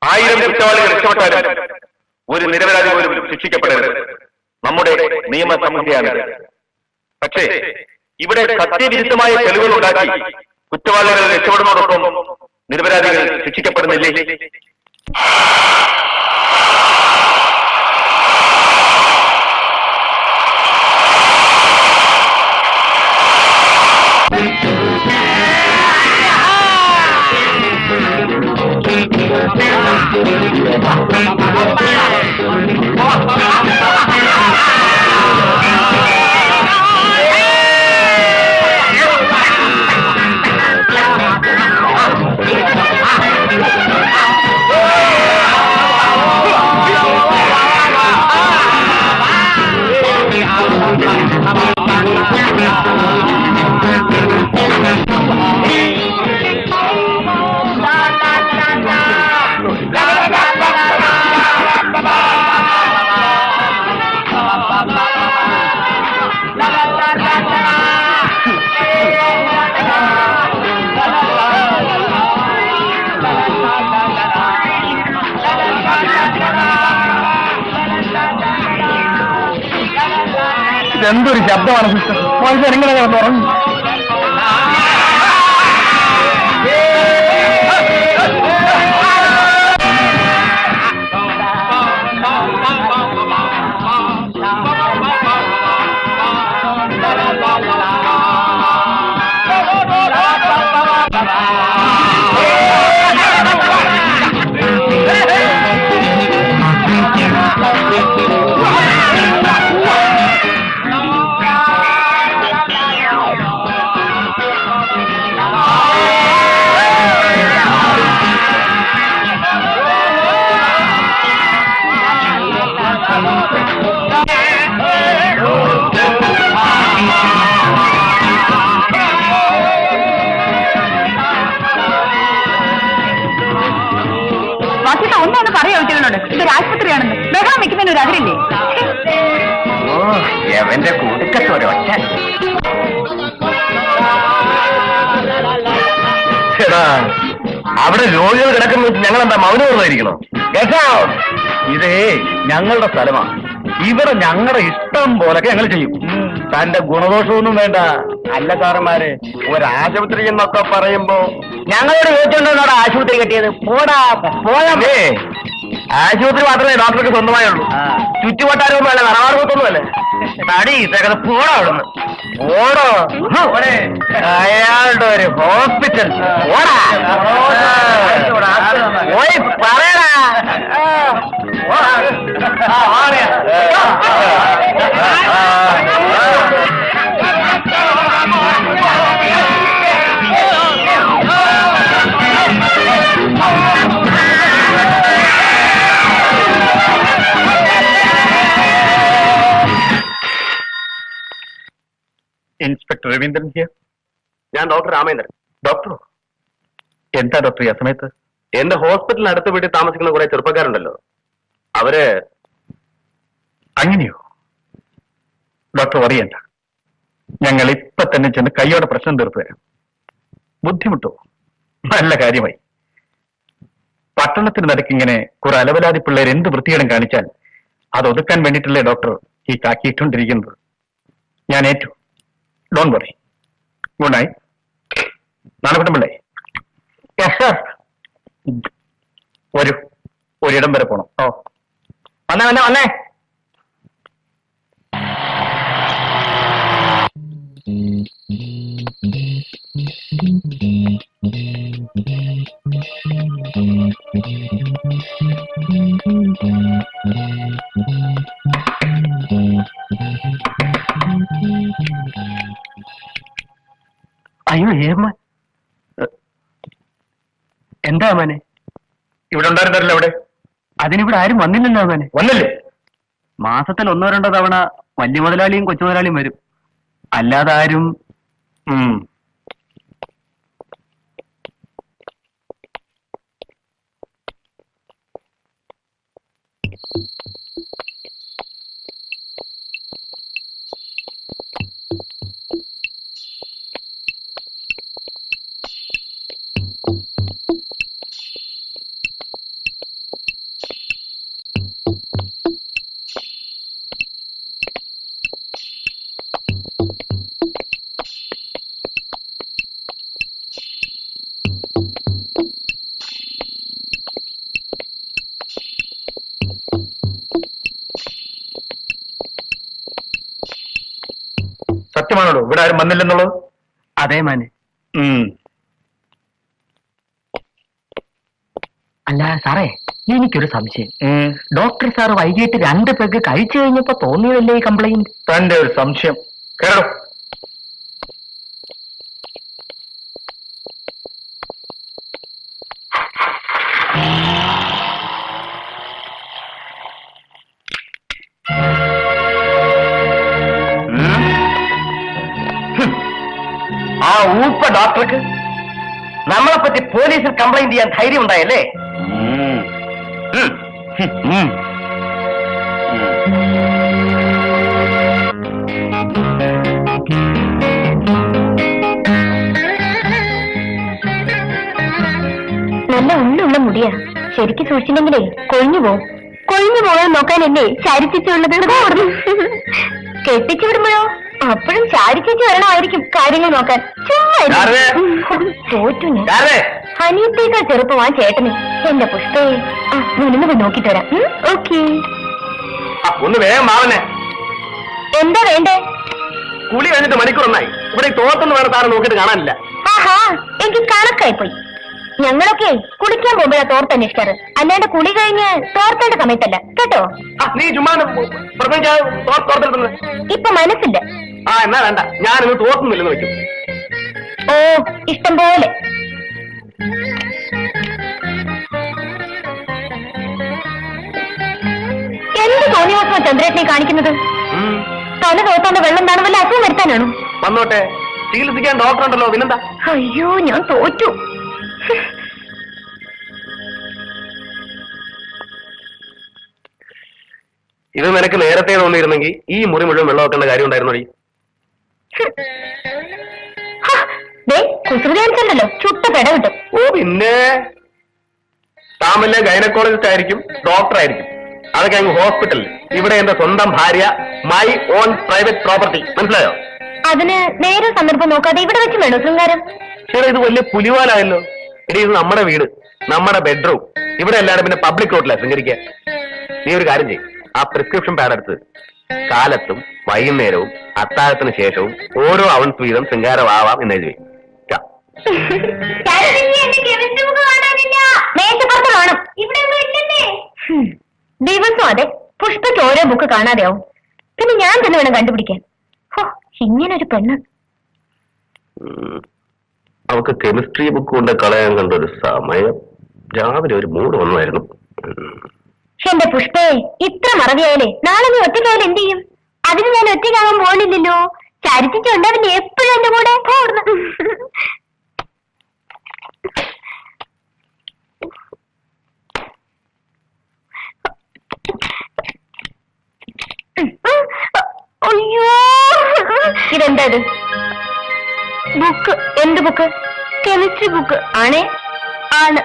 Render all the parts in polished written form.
1000 കുറ്റവാളികൾ രക്ഷപ്പെട്ടാലും ഒരു നിരപരാധി പോലും ശിക്ഷിക്കപ്പെടരുത്. നമ്മുടെ നിയമസംഹിതയാണ്. പക്ഷേ ഇവിടെ സത്യവിരുദ്ധമായ തെളിവുകൾ ഉണ്ടാക്കി കുറ്റവാളികൾ രക്ഷപ്പെടുന്നതോടൊപ്പം നിരപരാധികൾ ശിക്ഷിക്കപ്പെടുന്നില്ലേ? എന്തൊരു ശബ്ദമാണ് സിസ്റ്റർ. മനുഷ്യൻ എങ്ങനെ ഉറങ്ങി? ഒന്നൊന്ന് പറയാ വീട്ടിലുണ്ട്. ഇതൊരു ആശുപത്രിയാണെന്ന് ബഹളം വെക്കുന്നതിന് ഒരു അതിരില്ലേ? എവന്റെ കൂടിക്കത്തോരൊറ്റ അവിടെ രോഗികൾ കിടക്കുന്ന ഞങ്ങളെന്താ മൗനമായിരിക്കണം? ഇതേ ഞങ്ങളുടെ സ്ഥലമാണ്. ഇവിടെ ഞങ്ങളുടെ ഇഷ്ടം പോലൊക്കെ ഞങ്ങൾ ചെയ്യും. തന്റെ ഗുണദോഷമൊന്നും വേണ്ട. അല്ല സാറന്മാര്, ഒരാശുപത്രി എന്നൊക്കെ പറയുമ്പോ ഞങ്ങളോട് ചോദിച്ചോണ്ടോടെ ആശുപത്രി കെട്ടിയത്? പോയേ ആശുപത്രി മാത്രമേ ഡോക്ടർക്ക് സ്വന്തമായുള്ളൂ. ചുറ്റുവട്ടാരവും അല്ല, നറവാർക്കൊന്നും അല്ലേ. തടി ഇതൊക്കെ പോടാ അവിടുന്ന്. ഓടോ അയാളുടെ ഒരു ഹോസ്പിറ്റൽ ഓടാ പോയി പറയടാ. Inspector Raveendran here. ഞാൻ ഡോക്ടർ രാമേന്ദ്രൻ. ഡോക്ടറോ? എന്താ ഡോക്ടർ ഈ സമയത്ത്? എന്റെ ഹോസ്പിറ്റലിന് അടുത്ത വീട്ടിൽ താമസിക്കുന്ന കുറെ ചെറുപ്പക്കാരുണ്ടല്ലോ, അവര്. അങ്ങനെയോ? ഡോക്ടർ അറിയണ്ട, ഞങ്ങൾ ഇപ്പൊ തന്നെ ചെന്ന് കൈയോടെ പ്രശ്നം തീർത്തു തരാം. ബുദ്ധിമുട്ടോ? നല്ല കാര്യമായി. പട്ടണത്തിന് നടുക്കിങ്ങനെ കുറെ അലവലാതി പിള്ളേർ എന്ത് വൃത്തികേടും കാണിച്ചാൽ അത് ഒതുക്കാൻ വേണ്ടിയിട്ടല്ലേ ഡോക്ടർ ഈ കാക്കിയിട്ടുകൊണ്ടിരിക്കുന്നത്. ഞാൻ ഏറ്റു. Don't worry. Good night. നാണപ്പെട്ട പിള്ളേ, ഒരിടം വരെ പോണം. ഓ വന്നേ വന്നേ വന്നേ. അയ്യോ ഏമ്മ, എന്താ മാനെ? ഇവിടെ ഉണ്ടായിരുന്നല്ലോ. അവിടെ അതിനിവിടെ ആരും വന്നില്ലല്ലോ മാനെ. വന്നില്ലേ? മാസത്തിൽ 1-2 തവണ വലിയ മുതലാളിയും കൊച്ചു മുതലാളിയും വരും, അല്ലാതെ ആരും. സത്യമാണല്ലോ ഇവിടെ ആരും വന്നില്ലെന്നുള്ളത്? അതേ മാന്. അല്ല സാറേ, എനിക്കൊരു സംശയം. ഡോക്ടർ സാർ വൈകിട്ട് 2 പെഗ് കഴിച്ചു കഴിഞ്ഞപ്പോ തോന്നിയതല്ലേ ഈ കംപ്ലൈന്റ്? തന്റെ ഒരു സംശയം. കേട്ടോ, ആ ഊപ്പ ഡോക്ടർക്ക് നമ്മളെ പറ്റി പോലീസിൽ കംപ്ലൈന്റ് ചെയ്യാൻ ധൈര്യം ഉണ്ടായല്ലേ? നല്ല ഉള്ളുള്ള മുടിയാ, ശരിക്കും സൂക്ഷിച്ചില്ലെങ്കിലേ കൊഴിഞ്ഞു പോകും. കൊഴിഞ്ഞു പോകാൻ നോക്കാനല്ലേ ചാരിച്ചിട്ടുള്ളത്? കെട്ടിച്ചു വിടുമ്പോഴോ അപ്പോഴും ചാരിച്ചു വരണമായിരിക്കും കാര്യങ്ങൾ നോക്കാൻ. തോറ്റു ഞാൻ. അനിയത്തേക്കാൾ ചെറുപ്പമാ ചേട്ടന്. എന്റെ പുഷ്പേ, ഞാനൊന്ന് പോയി നോക്കിട്ട് വരാം. ഓക്കേ. ഒന്ന് വേഗം മാവനെ. എന്താ വേണ്ടേ? കുളി കഴിഞ്ഞിട്ട് മണിക്കൂറൊന്നായി. ഇവിടെ തോർത്തൊന്നും വേറെ താരം നോക്കിയിട്ട് കാണാനില്ല. ആഹാ, എനിക്ക് കണക്കായി പോയി. ഞങ്ങളൊക്കെ കുളിക്കാൻ പോകുമ്പോഴാ തോർത്ത് അന്വേഷിക്കാറ്, അല്ലാണ്ട് കുളി കഴിഞ്ഞ് തോർത്തേണ്ട സമയത്തല്ല കേട്ടോ. നീ ചുമ്മാ തോർത്തെടുക്കുന്നത്. ഇപ്പൊ മനസ്സില്ല. എന്നാ വേണ്ട, ഞാനിന്ന് തോർത്തുന്നില്ലെന്ന് വെക്കും. ഓ, ഇഷ്ടം പോലെ. എന്ത് തോന്നിവാസമോ ചന്ദ്രേട്ടനെ കാണിക്കുന്നത്? തല തോത്താണ്ട് വെള്ളം താണ വല്ല അസുഖം വരുത്താനാണോ? വന്നോട്ടെ, ചികിത്സിക്കാൻ ഡോക്ടർ ഉണ്ടല്ലോ, പിന്നെന്താ? അയ്യോ, ഞാൻ തോറ്റു. ഇത് നിനക്ക് നേരത്തെ തോന്നിയിരുന്നെങ്കിൽ ഈ മുറി മുഴുവൻ വെള്ളം വെക്കേണ്ട കാര്യം ഉണ്ടായിരുന്നോ? കുസൃതിയാണിച്ചല്ലോ, ചുട്ട പെട കിട്ടും. ഓ പിന്നെ, താമല്ല ഗൈനക്കോളജിസ്റ്റ് ആയിരിക്കും, ഡോക്ടർ ആയിരിക്കും, അതൊക്കെ അങ്ങ് ഹോസ്പിറ്റലിൽ. ഇവിടെ എന്റെ സ്വന്തം ഭാര്യ, മൈ ഓൺ പ്രൈവറ്റ് പ്രോപ്പർട്ടി, മനസ്സിലായോ? അതിന് നേരെ സന്ദർഭം നോക്കാതെ ഇവിടെ വെച്ച് വേണോ ശൃംഗാരം? ശരി, ഇത് വലിയ പുലിവാലായല്ലോ. ഇനി ഇത് നമ്മുടെ വീട്, നമ്മുടെ ബെഡ്റൂം. ഇവിടെ എല്ലാവരും പിന്നെ പബ്ലിക് റോഡിലാ ശൃംഗരിക്കാൻ. നീ ഒരു കാര്യം ചെയ്യും, ആ പ്രിസ്ക്രിപ്ഷൻ പാഡ് എടുത്ത് കാലത്തും വൈകുന്നേരവും അത്താഴത്തിന് ശേഷവും ഓരോ അവൻസ് വീതം ശൃംഗാരമാവാം എന്ന് എഴുതി. ദിവസം അതെ, പുഷ്പയ്ക്ക് ഓരോ ബുക്ക് കാണാതെയാവും. പിന്നെ ഞാൻ തന്നെ വേണം കണ്ടുപിടിക്കാൻ. ഇങ്ങനൊരു പെണ്ണ്. അവക്ക് കെമിസ്ട്രി ബുക്ക് കൊണ്ട് കളയാൻ കണ്ടൊരു സമയം. രാവിലെ ഒരു മൂഡ് വന്നായിരുന്നു. എന്റെ പുഷ്പേ, ഇത്ര മറവിയായാലേ നാളെ നീ ഒറ്റയ്ക്കായാലും എന്ത് ചെയ്യും? അതിന് ഞാൻ ഒറ്റയ്ക്കാകാൻ പോണില്ലല്ലോ. ചരിച്ചിട്ടുണ്ട് അവന് എപ്പോഴും എന്റെ കൂടെ. അയ്യോ, ഇതെന്താ ഇത്? ബുക്ക്. എന്ത് ബുക്ക്? കെമിസ്ട്രി ബുക്ക് ആണേ? ആണ്.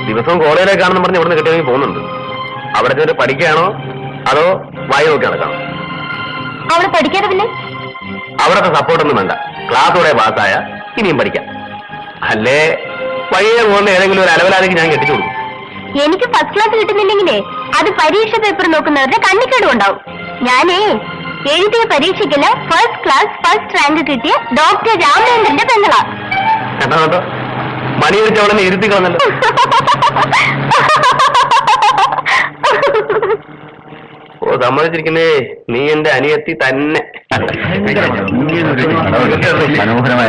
ദിവസവും കോളേജിലേക്ക് കാണുന്ന പറഞ്ഞ് ഇവിടുന്ന് കിട്ടിയെങ്കിൽ പോകുന്നുണ്ട്. അവിടെ ചെന്നിട്ട് പഠിക്കുകയാണോ അതോ വായി നോക്കി നടക്കാണോ? അവിടെ പഠിക്കാതെ പിന്നെ അവിടത്തെ സപ്പോർട്ടൊന്നും വേണ്ട. ക്ലാസ്സോടെ പാസ്സായ ഇനിയും പഠിക്കാം. അല്ലേ വഴിയെ പോകുന്ന ഏതെങ്കിലും ഒരു അലവലാലേക്ക് ഞാൻ കെട്ടിച്ചു കൊടുക്കും. എനിക്ക് ഫസ്റ്റ് ക്ലാസ് കിട്ടുന്നില്ലെങ്കിലേ അത് പരീക്ഷ പേപ്പർ നോക്കുന്നവരുടെ കണ്ണിക്കേടും ഉണ്ടാവും. ഞാനേ എഴുതിയ പരീക്ഷയ്ക്കല്ല ഫസ്റ്റ് ക്ലാസ് ഫസ്റ്റ് റാങ്ക് കിട്ടിയ ഡോക്ടർ രാമചന്ദ്രന്റെ പെങ്ങളാ. കേട്ടോ കേട്ടോ, മണി വിളിച്ച ഉടനെ ഇരുത്തി കളഞ്ഞല്ലോ. ഓ സമ്മതിച്ചിരിക്കുന്നേ, നീ എന്റെ അനിയത്തി തന്നെ. മനോഹരമായ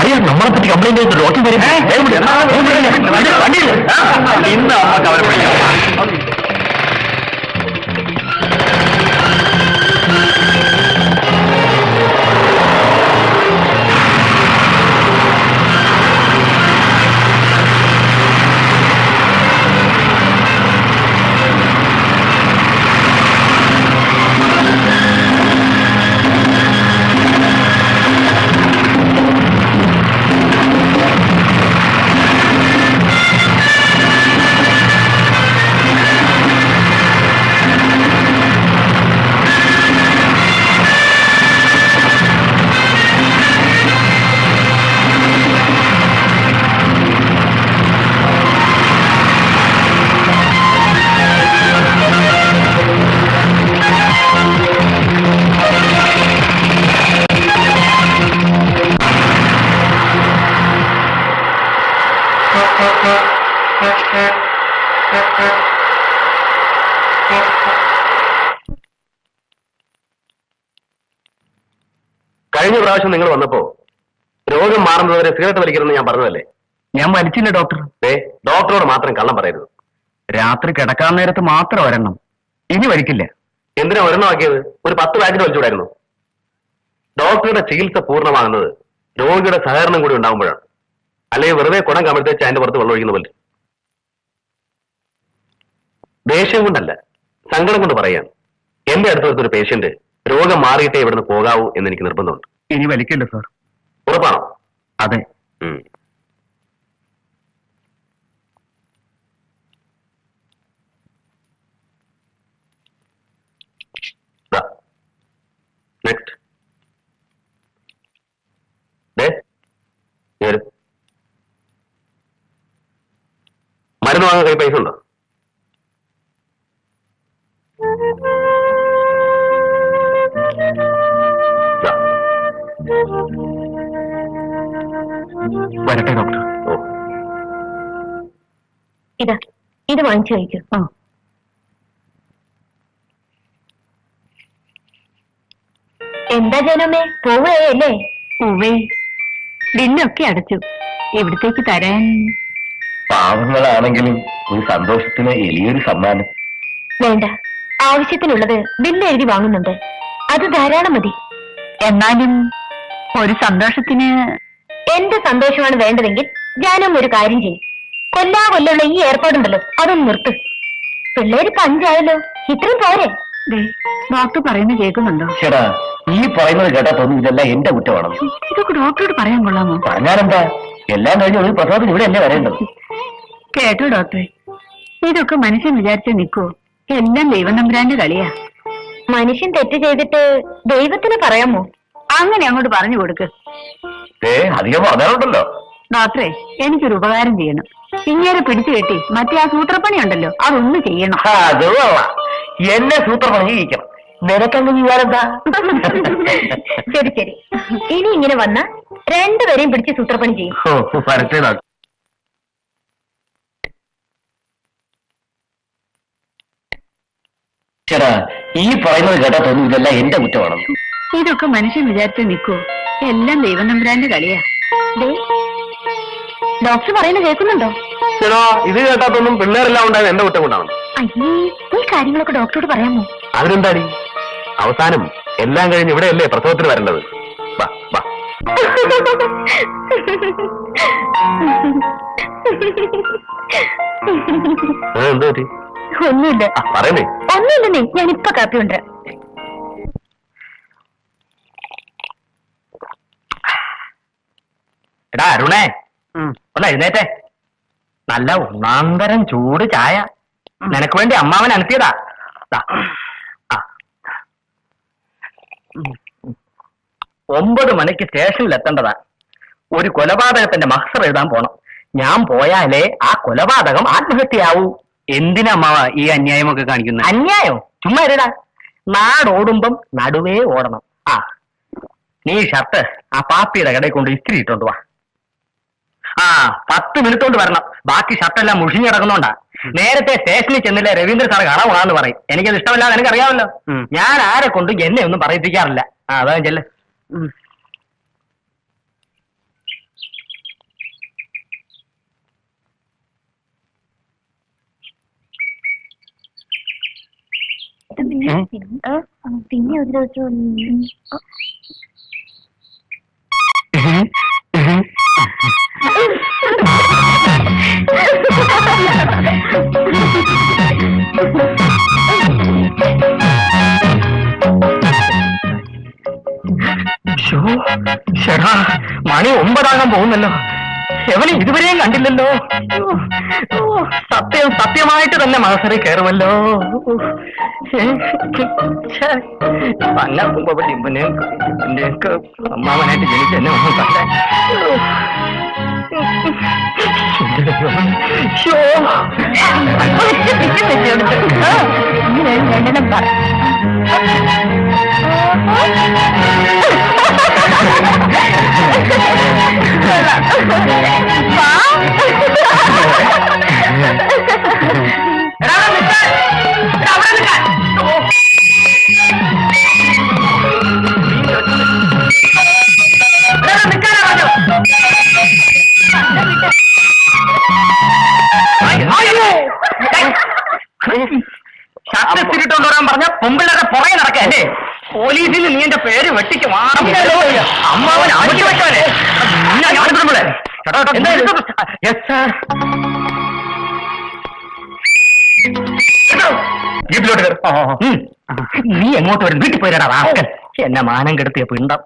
അറിയാം, നമ്മളെ പറ്റി കംപ്ലൈന്റ് ചെയ്ത് ഡോക്ടർ ഇന്ന് അമ്മക്ക് അവരെ പഠിക്കാം. കഴിഞ്ഞ പ്രാവശ്യം നിങ്ങൾ വന്നപ്പോ രോഗം മാറുന്നതുവരെ സിഗരറ്റ് വലിക്കണമെന്ന് ഞാൻ പറഞ്ഞതല്ലേ? ഞാൻ വലിച്ചില്ല ഡോക്ടർ. ഡോക്ടറോട് മാത്രം കള്ളം പറയരുത്. രാത്രി കിടക്കാൻ നേരത്ത് മാത്രം ഒരെണ്ണം, ഇനി വലിക്കില്ല. എന്തിനാ ഒരെണ്ണമാക്കിയത്? ഒരു 10 പാക്കറ്റ് വലിച്ചുകൂടായിരുന്നു. ഡോക്ടറുടെ ചികിത്സ പൂർണ്ണമാകുന്നത് രോഗിയുടെ സഹകരണം കൂടി ഉണ്ടാകുമ്പോഴാണ്. അല്ലെങ്കിൽ വെറുതെ കുടം കമഴ്ത്തേച്ച് അതിന്റെ പുറത്ത് വെള്ളം ഒഴിക്കുന്ന പോലെ. ദേഷ്യം കൊണ്ടല്ല, സങ്കടം കൊണ്ട് പറയാൻ. എന്റെ അടുത്ത് വരുന്നൊരു പേഷ്യന്റ് രോഗം മാറിയിട്ടേ ഇവിടുന്ന് പോകാവൂ എന്ന് എനിക്ക് നിർബന്ധമുണ്ട്. ഇനി വലിക്കില്ല സാർ. ഉറപ്പാണോ? അതെ. നെക്സ്റ്റ്. മരുന്ന് വാങ്ങാൻ കൈ പൈസ ഉണ്ടോ? വരട്ടെ ഡോക്ടർ. ഓ, ഇത് വാങ്ങിച്ചു കഴിക്കൂ. എന്താ ജനമേ, പോവുകയല്ലേ? ഉവേ, ബില്ലൊക്കെ അടച്ചു. എവിടത്തേക്ക് തരാൻ? പാവങ്ങളാണെങ്കിലും ഒരു സന്തോഷത്തിന് എളിയൊരു സമ്മാനം. വേണ്ട, ആവശ്യത്തിനുള്ളത് ബില്ല് എഴുതി വാങ്ങുന്നുണ്ട്, അത് ധാരാളം മതി. എന്നാലും ഒരു സന്തോഷത്തിന്. എന്റെ സന്തോഷമാണ് വേണ്ടതെങ്കിൽ ജാനം ഒരു കാര്യം ചെയ്യും. കൊല്ലുള്ള ഈ ഏർപ്പാടുണ്ടല്ലോ, അതൊന്ന് നിർത്ത്. പിള്ളേര് 5 ആയല്ലോ, ഇത്രയും പോരെ? ഡോക്ടർ പറയുന്നത് കേൾക്കുന്നുണ്ടോ? ചേട്ടാ, ഈ പറയുന്നത് കേട്ടാ തോന്നുന്നു ഇതെല്ലാം എന്റെ കുറ്റമാണ്. ഇതൊക്കെ ഡോക്ടറോട് പറയാൻ കൊള്ളാമോ? പറഞ്ഞാലെന്താ, എല്ലാം കഴിഞ്ഞ് ഒരു പ്രസവത്തിന് ഇവിടെ അല്ലേ വരേണ്ടത്? കേട്ടോ ഡോക്ടറെ, ഇതൊക്കെ മനുഷ്യൻ വിചാരിച്ച് നിൽക്കുവോ? എല്ലാം ദൈവം തമ്പുരാന്റെ കളിയാ. മനുഷ്യൻ തെറ്റ് ചെയ്തിട്ട് ദൈവത്തിന് പറയാമോ? അങ്ങനെ അങ്ങോട്ട് പറഞ്ഞു കൊടുക്ക്. അധികം അതേണ്ടല്ലോ. ഡോക്ടറെ, എനിക്കൊരു ഉപകാരം ചെയ്യണം. ഇങ്ങനെ പിടിച്ചു കെട്ടി മറ്റേ ആ സൂത്രപ്പണി ഉണ്ടല്ലോ, അതൊന്ന് ചെയ്യണം. അത് എന്നെ സൂത്രപ്പണി ചെയ്യിക്കണം. നിനക്കങ്ങ് ചെയ്യാനെന്താ? ശരി ശരി, ഇനി ഇങ്ങനെ വന്ന രണ്ടുപേരെയും പിടിച്ച് സൂത്രപ്പണി ചെയ്യും. വരട്ടെ. ചേട്ടാ, ഈ പറയുന്നത് കേട്ടാ തോന്നുന്നു ഇതെല്ലാം എന്റെ കുറ്റമാണ്. ഇതൊക്കെ മനുഷ്യൻ വിചാരിച്ച് നിൽക്കുവോ? എല്ലാം ദൈവം തമ്പുരാന്റെ കളിയാ. ഡോക്ടർ പറയുന്നത് കേൾക്കുന്നുണ്ടോ? ചേട്ടാ, ഇത് കേട്ടാത്തൊന്നും പിള്ളേരെല്ലാം ഉണ്ടായത് എന്റെ കുറ്റം കൊണ്ടാണ്. അയ്യേ, ഈ കാര്യങ്ങളൊക്കെ ഡോക്ടറോട് പറയാമോ? അതിനെന്താടി, അവസാനം എല്ലാം കഴിഞ്ഞ് ഇവിടെയല്ലേ പ്രസവത്തിന് വരേണ്ടത്. വാ വാ. എന്താ പറ്റി? ഒന്നുമില്ല. പറയുന്നേ. ഒന്നുമില്ലെന്നേ, ഞാനിപ്പൊ കാപ്പി കൊണ്ടുവരാം. എടാ അരുണേ, ഒന്ന് എഴുന്നേറ്റേ. നല്ല ഒന്നാന്തരം ചൂട് ചായ നിനക്ക് വേണ്ടി അമ്മാവൻ അനത്തിയതാ. 9 മണിക്ക് സ്റ്റേഷനിൽ എത്തേണ്ടതാ. ഒരു കൊലപാതകത്തിന്റെ മഹ്സർ എഴുതാൻ പോണം. ഞാൻ പോയാലേ ആ കൊലപാതകം ആത്മഹത്യയാവൂ. എന്തിനാ അമ്മാവ ഈ അന്യായമൊക്കെ കാണിക്കുന്നത്? അന്യായോ? ചുമ്മാ ഇരടാ. നാടോടുമ്പം നടുവേ ഓടണം. നീ ഷർട്ട് ആ പാപ്പിയുടെ കടയിൽ കൊണ്ട് ഇസ്തിരി ഇട്ടോണ്ട് വാ. 10 മിനിറ്റ് കൊണ്ട് വരണം. ബാക്കി ഷർട്ടെല്ലാം മുഷിഞ്ഞ് കിടക്കുന്നോണ്ടാ. നേരത്തെ സ്റ്റേഷനിൽ ചെന്നില്ലേ രവീന്ദ്ര സാർ കാണാൻ പോകാന്ന് പറയും. എനിക്കത് ഇഷ്ടമല്ല, എനിക്കറിയാമല്ലോ. ഞാൻ ആരെ കൊണ്ടും എന്നെ ഒന്നും പറയിപ്പിക്കാറില്ല. അതാ ചെല്ല്. പിന്നെ ഒരു ദിവസം ചേട്ടാ, മണി 9 പോകുന്നല്ലോ. എവനെ ഇതുവരെയും കണ്ടില്ലല്ലോ. സത്യമായിട്ട് തന്നെ മത്സരം കയറുമല്ലോ. പന്നപ്പുമ്പൊക്കെ അമ്മാവനായിട്ട് ജനിച്ച എന്നെ ഒന്നും കണ്ട. രണ്ടെണ്ണം പറ. ഷർട്ടിട്ടുകൊണ്ട് വരാൻ പറഞ്ഞ പൊമ്പിളൊക്കെ പുറകെ നടക്കല്ലേ. പോലീസിന് നീ എന്റെ പേര് വെട്ടിക്ക് അമ്മാവൻ അടിച്ചു വെച്ചവനെ. നീ എങ്ങോട്ട് വരും? വീട്ടിൽ പോയിടാ റാസ്കൽ. എന്നെ മാനം കെടുത്തിയ പിണ്ടം.